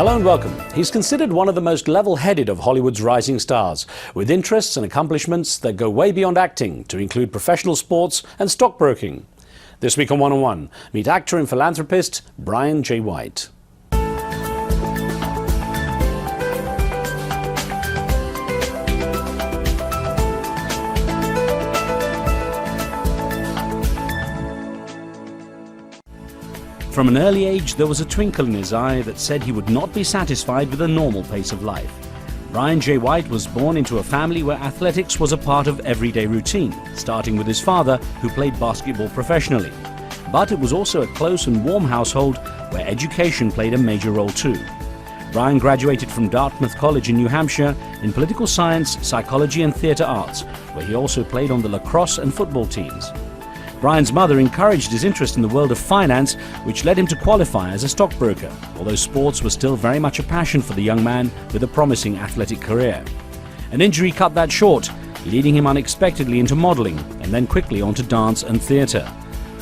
Hello and welcome. He's considered one of the most level-headed of Hollywood's rising stars, with interests and accomplishments that go way beyond acting to include professional sports and stockbroking. This week on One on One, meet actor and philanthropist Brian J. White. From an early age, there was a twinkle in his eye that said he would not be satisfied with a normal pace of life. Brian J. White was born into a family where athletics was a part of everyday routine, starting with his father, who played basketball professionally. But it was also a close and warm household where education played a major role too. Brian graduated from Dartmouth College in New Hampshire in political science, psychology and theatre arts, where he also played on the lacrosse and football teams. Brian's mother encouraged his interest in the world of finance, which led him to qualify as a stockbroker, although sports was still very much a passion for the young man with a promising athletic career. An injury cut that short, leading him unexpectedly into modelling and then quickly onto dance and theatre.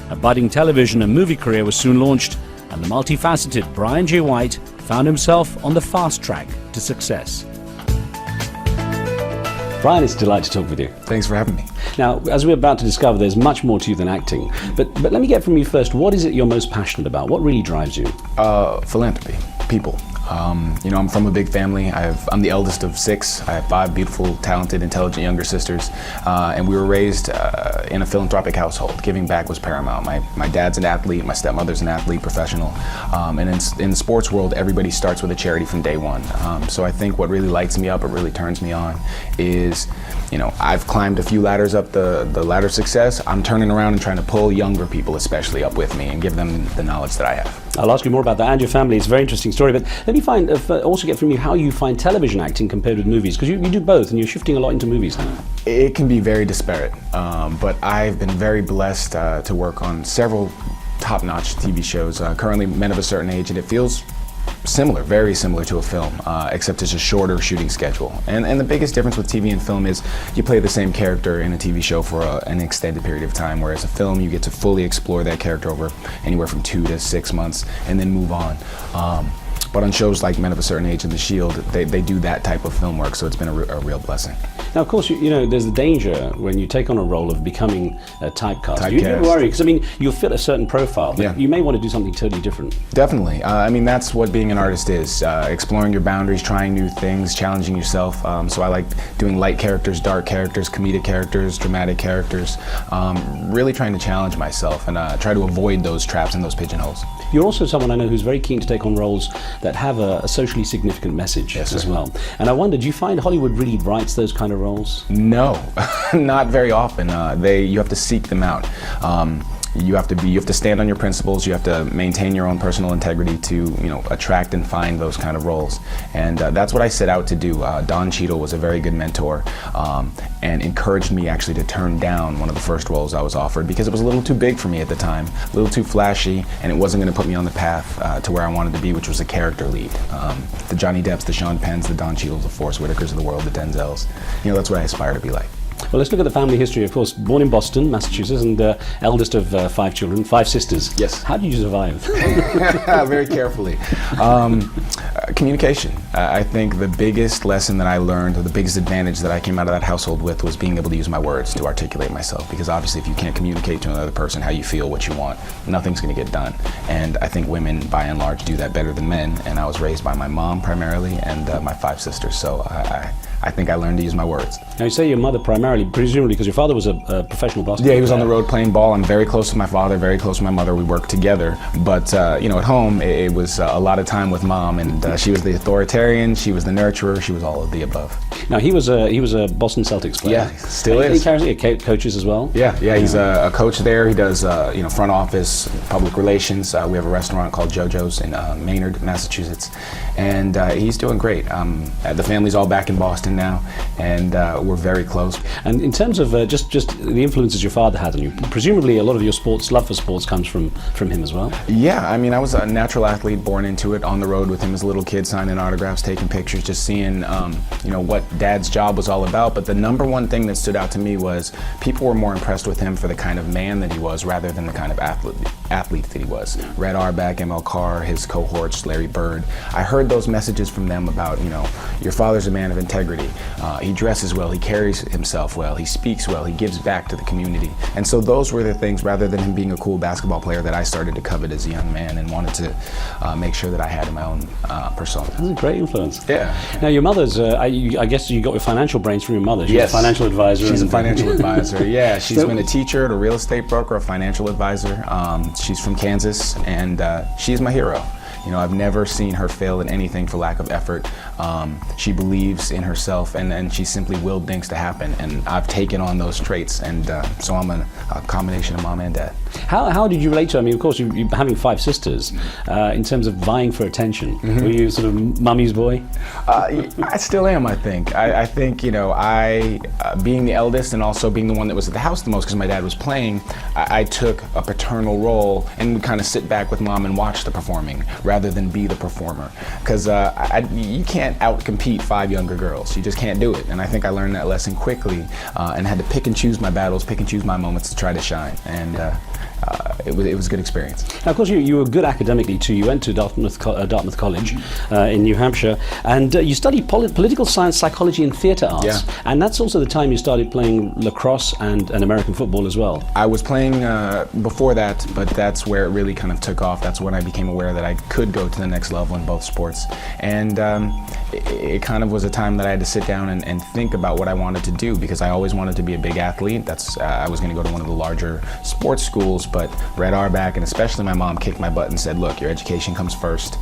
A budding television and movie career was soon launched, and the multifaceted Brian J. White found himself on the fast track to success. Brian, it's a delight to talk with you. Thanks for having me. Now, as we're about to discover, there's much more to you than acting. But let me get from you first, what is it you're most passionate about? What really drives you? Philanthropy, people. I'm from a big family. I'm the eldest of 6. I have 5 beautiful, talented, intelligent younger sisters. And we were raised in a philanthropic household. Giving back was paramount. My dad's an athlete, my stepmother's an athlete, professional. And in the sports world, everybody starts with a charity from day one. So I think what really lights me up, what really turns me on is, I've climbed a few ladders up the ladder of success. I'm turning around and trying to pull younger people especially up with me and give them the knowledge that I have. I'll ask you more about that and your family. It's a very interesting story. But let me also get from you how you find television acting compared with movies, because you do both and you're shifting a lot into movies now. It can be very disparate, but I've been very blessed to work on several top-notch TV shows, currently Men of a Certain Age, and it feels similar, very similar to a film, except it's a shorter shooting schedule. And the biggest difference with TV and film is you play the same character in a TV show for an extended period of time, whereas a film you get to fully explore that character over anywhere from 2 to 6 months and then move on. But on shows like Men of a Certain Age and The Shield, they do that type of film work, so it's been a real blessing. Now, of course, there's the danger when you take on a role of becoming a typecast. You worry, because you'll fit a certain profile, but you may want to do something totally different. Definitely. That's what being an artist is, exploring your boundaries, trying new things, challenging yourself. So I like doing light characters, dark characters, comedic characters, dramatic characters, really trying to challenge myself and try to avoid those traps and those pigeonholes. You're also someone I know who's very keen to take on roles that have a socially significant message as well. And I wonder, do you find Hollywood really writes those kind of roles? No, not very often. You have to seek them out. You have to stand on your principles. You have to maintain your own personal integrity to attract and find those kind of roles. And that's what I set out to do. Don Cheadle was a very good mentor and encouraged me actually to turn down one of the first roles I was offered because it was a little too big for me at the time, a little too flashy, and it wasn't going to put me on the path to where I wanted to be, which was a character lead. The Johnny Depps, the Sean Penns, the Don Cheadles, the Forest Whitakers of the world, the Denzels. That's what I aspire to be like. Well, let's look at the family history. Of course, born in Boston, Massachusetts, and eldest of 5 children, 5 sisters. Yes. How did you survive? Very carefully. Communication. I think the biggest lesson that I learned, or the biggest advantage that I came out of that household with, was being able to use my words to articulate myself. Because obviously, if you can't communicate to another person how you feel, what you want, nothing's going to get done. And I think women, by and large, do that better than men. And I was raised by my mom primarily, and my 5 sisters. So I think I learned to use my words. Now, you say your mother primarily, presumably because your father was a professional basketball player. Yeah, he was on the road playing ball. I'm very close to my father, very close to my mother. We worked together. But, at home, it was a lot of time with mom. And she was the authoritarian, she was the nurturer, she was all of the above. Now, he was a Boston Celtics player. Yeah, still is. He coaches as well? Yeah, he's a coach there. He does, front office, public relations. We have a restaurant called JoJo's in Maynard, Massachusetts. And he's doing great. The family's all back in Boston now, and we're very close. And in terms of just the influences your father had on you, presumably a lot of your love for sports comes from him as well? Yeah, I was a natural athlete, born into it, on the road with him as a little kid, signing autographs, taking pictures, just seeing what Dad's job was all about. But the number one thing that stood out to me was people were more impressed with him for the kind of man that he was rather than the kind of athlete athlete that he was. Red Auerbach, ML Carr, his cohorts, Larry Bird. I heard those messages from them about, your father's a man of integrity. He dresses well, he carries himself well, he speaks well, he gives back to the community. And so those were the things, rather than him being a cool basketball player, that I started to covet as a young man and wanted to make sure that I had in my own persona. That's a great influence. Yeah. Now, your mother's, I guess you got your financial brains from your mother. She's Yes. a financial advisor. She's a financial advisor, yeah. She's So- been a teacher, a real estate broker, a financial advisor. She's from Kansas, and she's my hero. I've never seen her fail in anything for lack of effort. She believes in herself, and she simply willed things to happen. And I've taken on those traits, and so I'm a combination of mom and dad. How did you relate to her? I mean, of course, you're having 5 sisters. In terms of vying for attention, were you sort of mummy's boy? I still am, I think. I think, being the eldest and also being the one that was at the house the most because my dad was playing, I took a paternal role and would kind of sit back with mom and watch the performing rather than be the performer. Because you can't out-compete 5 younger girls. You just can't do it. And I think I learned that lesson quickly and had to pick and choose my battles, pick and choose my moments to try to shine. And it was a good experience. Now, of course, you were good academically too. You went to Dartmouth College in New Hampshire, and you studied political science, psychology, and theatre arts. Yeah. And that's also the time you started playing lacrosse and American football as well. I was playing before that, but that's where it really kind of took off. That's when I became aware that I could go to the next level in both sports. And it kind of was a time that I had to sit down and think about what I wanted to do, because I always wanted to be a big athlete. I was going to go to one of the larger sports schools, but Red Auerbach and especially my mom kicked my butt and said, look, your education comes first.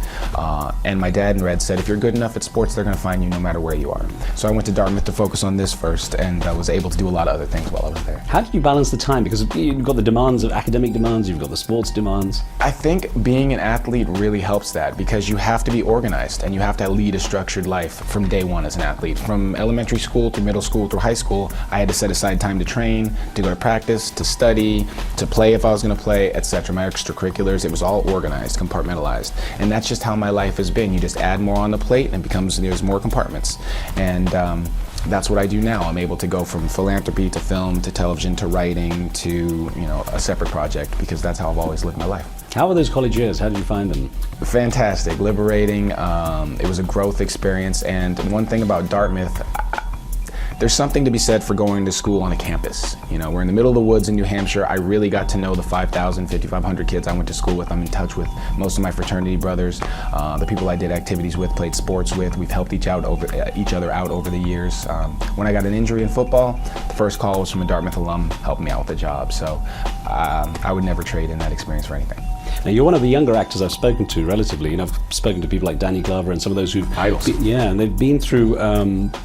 And my dad and Red said, if you're good enough at sports, they're going to find you no matter where you are. So I went to Dartmouth to focus on this first, and I was able to do a lot of other things while I was there. How did you balance the time? Because you've got the demands of academic demands, you've got the sports demands. I think being an athlete really helps that, because you have to be organized and you have to lead a structured life from day one as an athlete. From elementary school through middle school through high school, I had to set aside time to train, to go to practice, to study, to play if I was going to play, etc. My extracurriculars, it was all organized, compartmentalized. And that's just how my life has been. You just add more on the plate and there's more compartments. And that's what I do now. I'm able to go from philanthropy to film to television to writing to a separate project, because that's how I've always lived my life. How were those college years? How did you find them? Fantastic, liberating. It was a growth experience, and one thing about Dartmouth, there's something to be said for going to school on a campus. We're in the middle of the woods in New Hampshire. I really got to know the 5,000, 5,500 kids I went to school with. I'm in touch with most of my fraternity brothers, the people I did activities with, played sports with. We've helped each other out over the years. When I got an injury in football, the first call was from a Dartmouth alum helping me out with a job. So I would never trade in that experience for anything. Now, you're one of the younger actors I've spoken to relatively. I've spoken to people like Danny Glover and some of those who've... Idols. And they've been through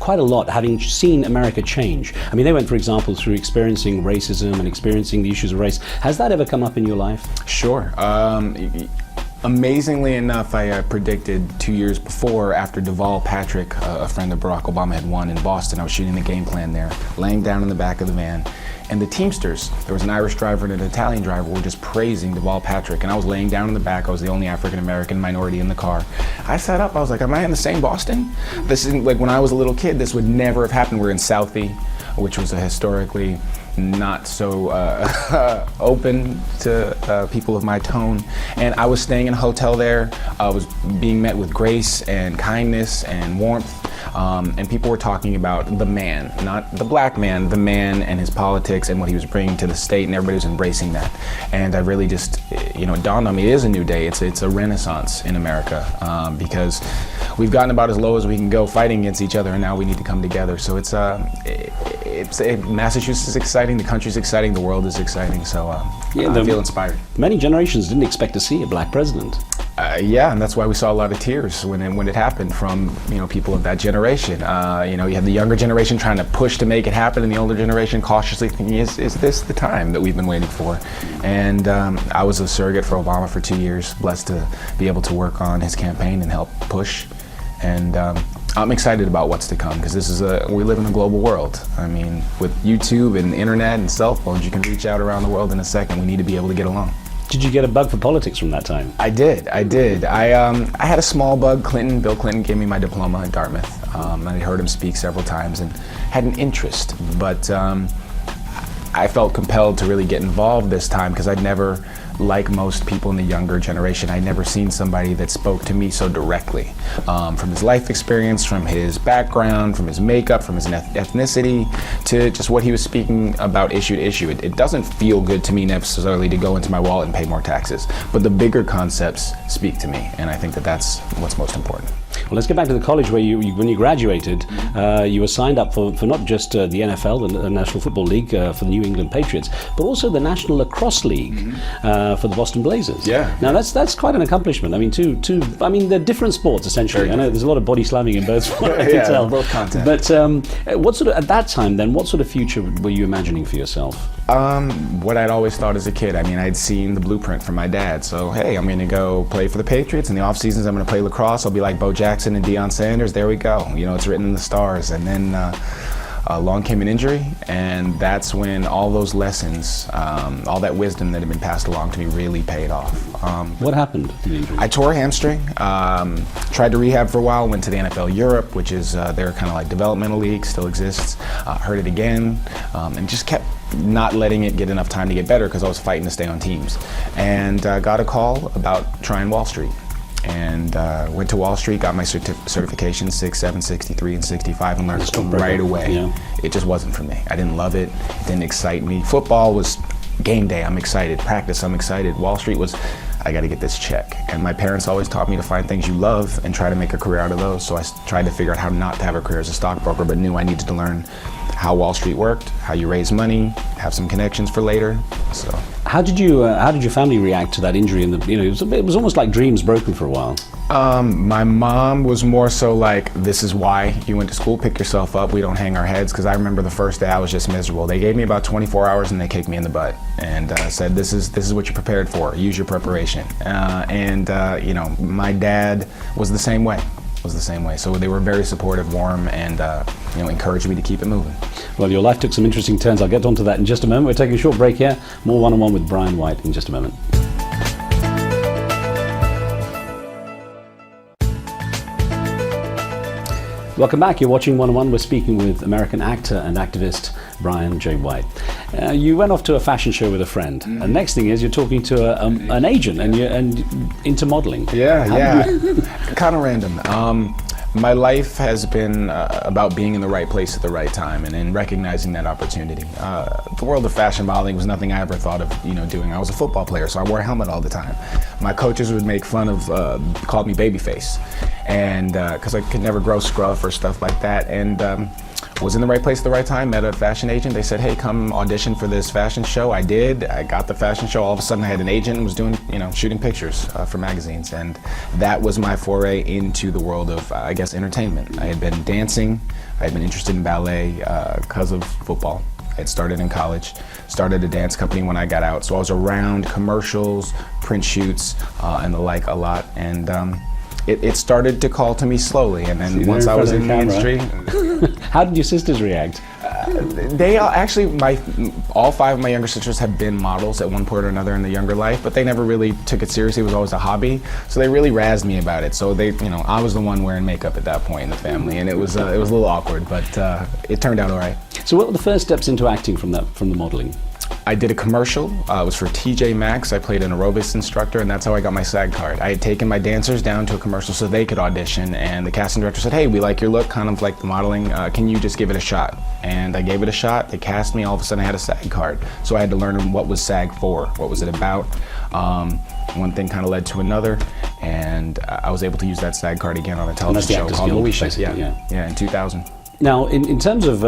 quite a lot, having seen America change. I mean, they went, for example, through experiencing racism and experiencing the issues of race. Has that ever come up in your life? Sure. Amazingly enough, I predicted 2 years before, after Deval Patrick, a friend of Barack Obama, had won in Boston. I was shooting the game plan there, laying down in the back of the van. And the Teamsters, there was an Irish driver and an Italian driver, were just praising Deval Patrick. And I was laying down in the back. I was the only African-American minority in the car. I sat up, I was like, am I in the same Boston? This isn't, like, when I was a little kid, this would never have happened. We're in Southie, which was a historically not so open to people of my tone. And I was staying in a hotel there. I was being met with grace and kindness and warmth. And people were talking about the man, not the black man, the man and his politics and what he was bringing to the state, and everybody was embracing that. And I really just, it dawned on me, it is a new day. It's a renaissance in America, because we've gotten about as low as we can go fighting against each other, and now we need to come together. So Massachusetts is exciting, the country's exciting, the world is exciting, so I feel inspired. Many generations didn't expect to see a black president. Yeah, and that's why we saw a lot of tears when it happened from people of that generation. You had the younger generation trying to push to make it happen, and the older generation cautiously thinking, is this the time that we've been waiting for? And I was a surrogate for Obama for 2 years, blessed to be able to work on his campaign and help push. And I'm excited about what's to come, because we live in a global world. I mean, with YouTube and internet and cell phones, you can reach out around the world in a second. We need to be able to get along. Did you get a bug for politics from that time? I did. I had a small bug. Bill Clinton gave me my diploma at Dartmouth. I heard him speak several times and had an interest, but I felt compelled to really get involved this time, because I'd never like most people in the younger generation, I'd never seen somebody that spoke to me so directly. From his life experience, from his background, from his makeup, from his ethnicity, to just what he was speaking about issue to issue. It doesn't feel good to me necessarily to go into my wallet and pay more taxes, but the bigger concepts speak to me, and I think that that's what's most important. Well, let's get back to the college where when you graduated, you were signed up for not just the NFL, the National Football League for the New England Patriots, but also the National Lacrosse League for the Boston Blazers. Yeah. Now that's quite an accomplishment. I mean, they're different sports essentially. I know there's a lot of body slamming in both. I can tell. Both content. But what sort of at that time then? What sort of future were you imagining for yourself? What I'd always thought as a kid. I mean, I'd seen the blueprint from my dad. So, hey, I'm going to go play for the Patriots. In the off seasons, I'm going to play lacrosse. I'll be like Bo Jackson and Deion Sanders. There we go. You know, it's written in the stars. And then along came an injury, and that's when all those lessons, all that wisdom that had been passed along to me really paid off. What happened to the injury? I tore a hamstring, tried to rehab for a while, went to the NFL Europe, which is their kind of like developmental league, still exists, hurt it again, and just kept not letting it get enough time to get better because I was fighting to stay on teams. And got a call about trying Wall Street. And went to Wall Street, got my certification 6, 7, 63, and 65, and learned right away. Yeah. It just wasn't for me. I didn't love it. It didn't excite me. Football was game day. I'm excited. Practice, I'm excited. Wall Street was, I got to get this check. And my parents always taught me to find things you love and try to make a career out of those. So I tried to figure out how not to have a career as a stockbroker, but knew I needed to learn how Wall Street worked, how you raise money, have some connections for later. So. How did your family react to that injury? And it was almost like dreams broken for a while. My mom was more so like, this is why you went to school, pick yourself up, we don't hang our heads, because I remember the first day I was just miserable. They gave me about 24 hours and they kicked me in the butt and said, this is what you're prepared for, use your preparation. My dad was the same way. So they were very supportive, warm, and encouraged me to keep it moving. Well, your life took some interesting turns. I'll get onto that in just a moment. We're taking a short break here. More one-on-one with Brian White in just a moment. Welcome back. You're watching One-on-One. We're speaking with American actor and activist Brian J. White. You went off to a fashion show with a friend, and next thing is you're talking to an agent, and you're into modeling. Yeah. Kind of random. My life has been about being in the right place at the right time, and in recognizing that opportunity. The world of fashion modeling was nothing I ever thought of, doing. I was a football player, so I wore a helmet all the time. My coaches would make fun of, called me babyface, and because I could never grow scruff or stuff like that, and was in the right place at the right time, met a fashion agent. They said, hey, come audition for this fashion show. I did. I got the fashion show. All of a sudden I had an agent and was doing, shooting pictures for magazines. And that was my foray into the world of, entertainment. I had been dancing. I had been interested in ballet because of football. I had started in college, started a dance company when I got out. So I was around commercials, print shoots, and the like a lot. And it started to call to me slowly, and then once I was in the industry. How did your sisters react? They all 5 of my younger sisters have been models at one point or another in their younger life, but they never really took it seriously. It was always a hobby, so they really razzed me about it. So I was the one wearing makeup at that point in the family, and it was a little awkward, but it turned out all right. So what were the first steps into acting from the modeling? I did a commercial. It was for TJ Maxx. I played an aerobics instructor, and that's how I got my SAG card. I had taken my dancers down to a commercial so they could audition, and the casting director said, hey, we like your look, kind of like the modeling. Can you just give it a shot? And I gave it a shot. They cast me. All of a sudden, I had a SAG card. So I had to learn what was SAG for, what was it about. One thing kind of led to another, and I was able to use that SAG card again on a television show called Moesha. Yeah, in 2000. Now, in terms of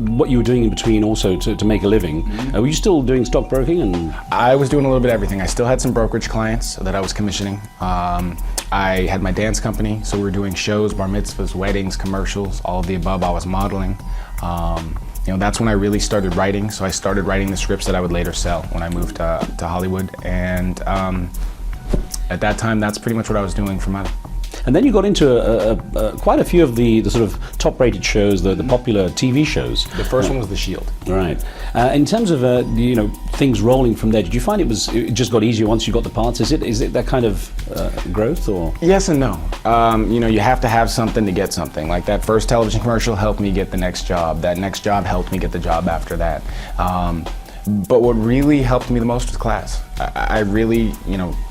what you were doing in between also to make a living, were you still doing stockbroking? And I was doing a little bit of everything. I still had some brokerage clients that I was commissioning. I had my dance company, so we were doing shows, bar mitzvahs, weddings, commercials, all of the above. I was modeling. That's when I really started writing. So I started writing the scripts that I would later sell when I moved to Hollywood. And at that time, that's pretty much what I was doing for money. And then you got into quite a few of the sort of top-rated shows, the popular TV shows. The first one was The Shield. Right. In terms of things rolling from there, did you find it just got easier once you got the parts? Is it that kind of growth, or? Yes and no. You have to have something to get something. Like that first television commercial helped me get the next job. That next job helped me get the job after that. But what really helped me the most was class. I really,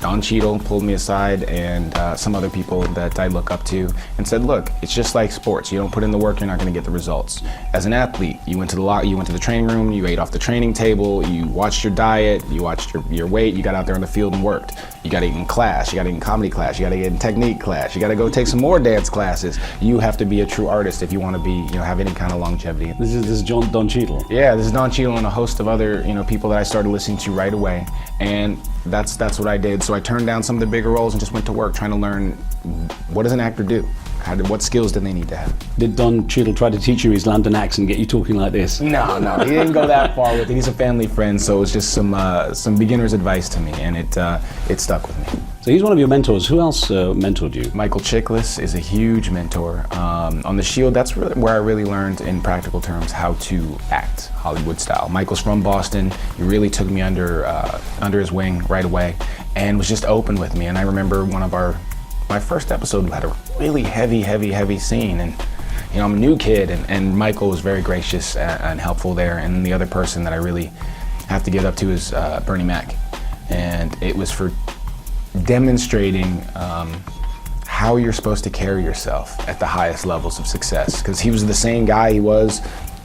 Don Cheadle pulled me aside and some other people that I look up to and said, look, it's just like sports. You don't put in the work, you're not going to get the results. As an athlete, you went to the training room, you ate off the training table, you watched your diet, you watched your weight, you got out there on the field and worked. You got to eat in class, you got to eat in comedy class, you got to get in technique class, you got to go take some more dance classes. You have to be a true artist if you want to be, have any kind of longevity. This is Don Cheadle. Yeah, this is Don Cheadle and a host of other, people that I started listening to right away. And that's what I did. So I turned down some of the bigger roles and just went to work trying to learn, what does an actor do? What skills do they need to have? Did Don Cheadle try to teach you his London accent, get you talking like this? No, he didn't go that far with it. He's a family friend, so it was just some beginner's advice to me, and it stuck with me. So he's one of your mentors. Who else mentored you? Michael Chiklis is a huge mentor. On The Shield, that's really where I really learned in practical terms how to act Hollywood style. Michael's from Boston. He really took me under his wing right away and was just open with me. And I remember my first episode had a really heavy scene, and I'm a new kid, and Michael was very gracious and helpful there. And the other person that I really have to give up to is Bernie Mac, and it was for demonstrating how you're supposed to carry yourself at the highest levels of success, because he was the same guy he was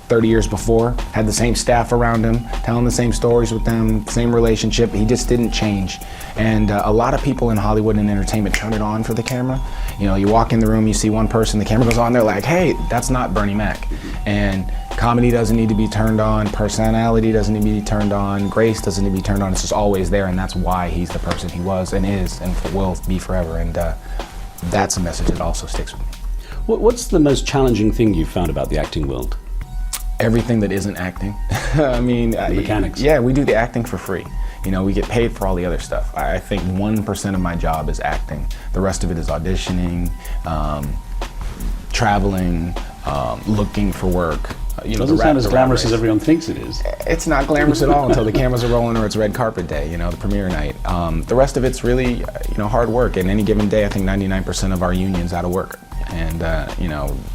30 years before, had the same staff around him, telling the same stories with them, same relationship. He just didn't change. And a lot of people in Hollywood and entertainment turn it on for the camera. You walk in the room, you see one person, the camera goes on, they're like, hey, that's not Bernie Mac. And comedy doesn't need to be turned on, personality doesn't need to be turned on, grace doesn't need to be turned on. It's just always there, and that's why he's the person he was and is and will be forever. And that's a message that also sticks with me. What's the most challenging thing you've found about the acting world? Everything that isn't acting. I mean, the mechanics. Yeah, we do the acting for free. We get paid for all the other stuff. I think 1% of my job is acting. The rest of it is auditioning, traveling, looking for work. It doesn't sound as glamorous as everyone thinks it is. It's not glamorous at all until the cameras are rolling or it's red carpet day, the premiere night. The rest of it's really, hard work. And any given day, I think 99% of our union's out of work. And,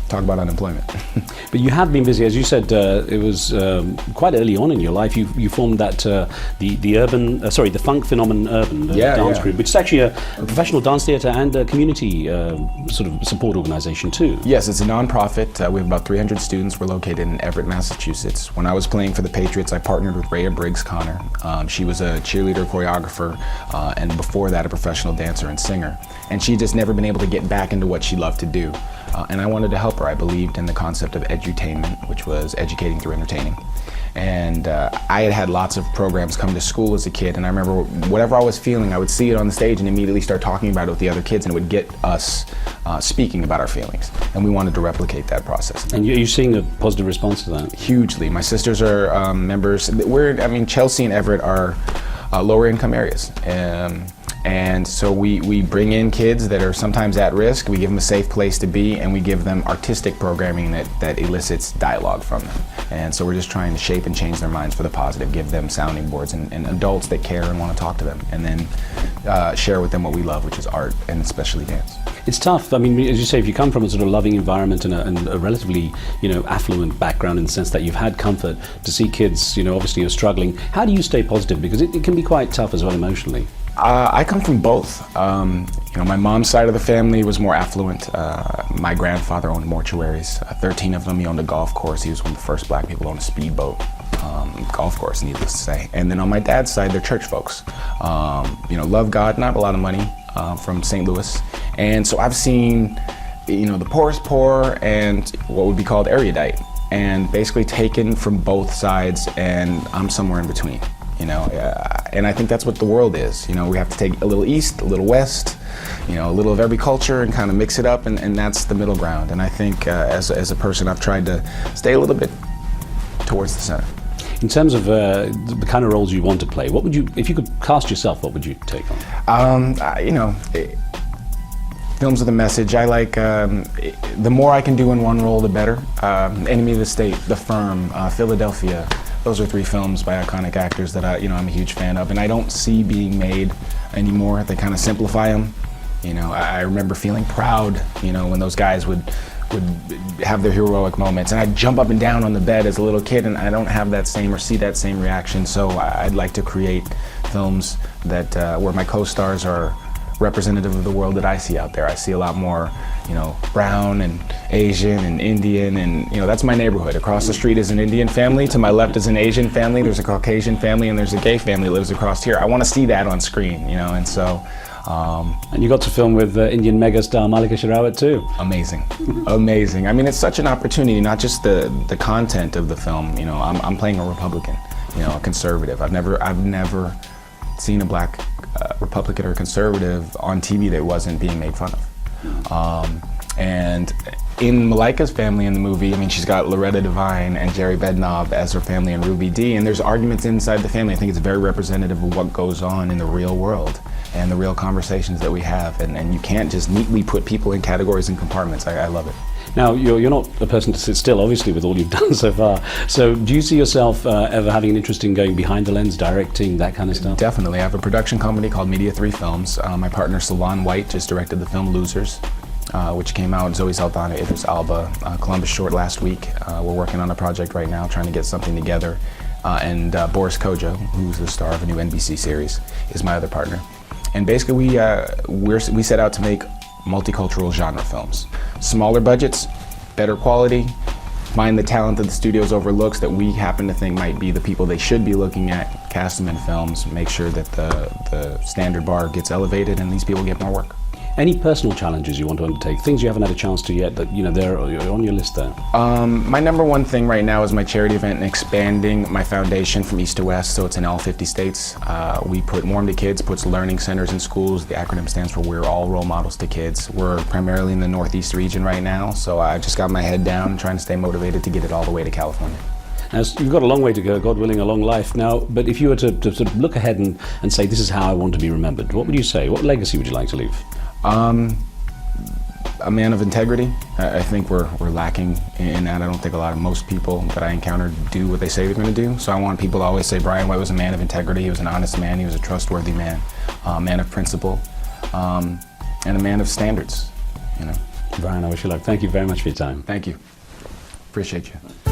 talk about unemployment. But you have been busy, as you said. It was quite early on in your life. You formed that the Funk Phenomenon Urban dance group, which is actually a professional dance theatre and a community sort of support organisation too. Yes, it's a non-profit. We have about 300 students. We're located in Everett, Massachusetts. When I was playing for the Patriots, I partnered with Rhea Briggs Connor. She was a cheerleader, choreographer, and before that, a professional dancer and singer. And she'd just never been able to get back into what she loved to do. And I wanted to help her. I believed in the concept of edutainment, which was educating through entertaining. And I had lots of programs come to school as a kid, and I remember whatever I was feeling, I would see it on the stage and immediately start talking about it with the other kids, and it would get us speaking about our feelings. And we wanted to replicate that process. And you're seeing a positive response to that? Hugely. My sisters are members. Chelsea and Everett are lower income areas. And so we bring in kids that are sometimes at risk, we give them a safe place to be, and we give them artistic programming that elicits dialogue from them. And so we're just trying to shape and change their minds for the positive, give them sounding boards and adults that care and want to talk to them, and then share with them what we love, which is art and especially dance. It's tough. I mean, as you say, if you come from a sort of loving environment and a relatively, affluent background in the sense that you've had comfort, to see kids, obviously are struggling, how do you stay positive? Because it can be quite tough as well emotionally. I come from both. My mom's side of the family was more affluent. My grandfather owned mortuaries, 13 of them. He owned a golf course. He was one of the first black people to own a speedboat. Golf course, needless to say. And then on my dad's side, they're church folks. Love God, not a lot of money, from St. Louis. And so I've seen, the poorest poor and what would be called erudite, and basically taken from both sides, and I'm somewhere in between. And I think that's what the world is. We have to take a little east, a little west, a little of every culture and kind of mix it up, and that's the middle ground. And I think as a person, I've tried to stay a little bit towards the center. In terms of the kind of roles you want to play, what would you, if you could cast yourself, what would you take on? Films with a message. I like, the more I can do in one role, the better. Enemy of the State, The Firm, Philadelphia. Those are 3 films by iconic actors that I'm a huge fan of, and I don't see being made anymore. They kind of simplify them. I remember feeling proud, when those guys would would have their heroic moments, and I'd jump up and down on the bed as a little kid, and I don't have that same or see that same reaction. So I'd like to create films that where my co-stars are representative of the world that I see out there. I see a lot more, you know, brown and Asian and Indian, and you know, that's my neighborhood. Across the street is an Indian family, to my left is an Asian family, there's a Caucasian family, and there's a gay family that lives across here. I want to see that on screen, you know, and so. And you got to film with Indian megastar Malika Sherawat too. Amazing, amazing. I mean, it's such an opportunity, not just the content of the film. You know, I'm playing a Republican, you know, a conservative. I've never seen a black Republican or conservative on TV that wasn't being made fun of. And in Malika's family in the movie, I mean, she's got Loretta Devine and Jerry Bednob as her family and Ruby Dee, and there's arguments inside the family. I think it's very representative of what goes on in the real world and the real conversations that we have. And you can't just neatly put people in categories and compartments. I love it. Now, you're not a person to sit still, obviously, with all you've done so far. So do you see yourself ever having an interest in going behind the lens, directing, that kind of stuff? Definitely. I have a production company called Media 3 Films. My partner, Salon White, just directed the film Losers, which came out. Zoe Saldana, Idris Alba, Columbus Short last week. We're working on a project right now, trying to get something together. And Boris Kodjoe, who's the star of a new NBC series, is my other partner. And basically, we set out to make multicultural genre films. Smaller budgets, better quality, find the talent that the studios overlooks that we happen to think might be the people they should be looking at, cast them in films, make sure that the standard bar gets elevated and these people get more work. Any personal challenges you want to undertake, things you haven't had a chance to yet that, you know, they're on your list there? My number one thing right now is my charity event and expanding my foundation from east to west, so it's in all 50 states. We put Warm to Kids, puts learning centers in schools. The acronym stands for We're All Role Models to Kids. We're primarily in the Northeast region right now, so I just got my head down trying to stay motivated to get it all the way to California. Now, you've got a long way to go, God willing, a long life now, but if you were to sort of look ahead and say, this is how I want to be remembered, what would you say? What legacy would you like to leave? A man of integrity. I think we're lacking in that. I don't think most people that I encounter do what they say they're going to do. So I want people to always say Brian White was a man of integrity. He was an honest man. He was a trustworthy man, a man of principle, and a man of standards. You know. Brian, I wish you luck. Thank you very much for your time. Thank you. Appreciate you.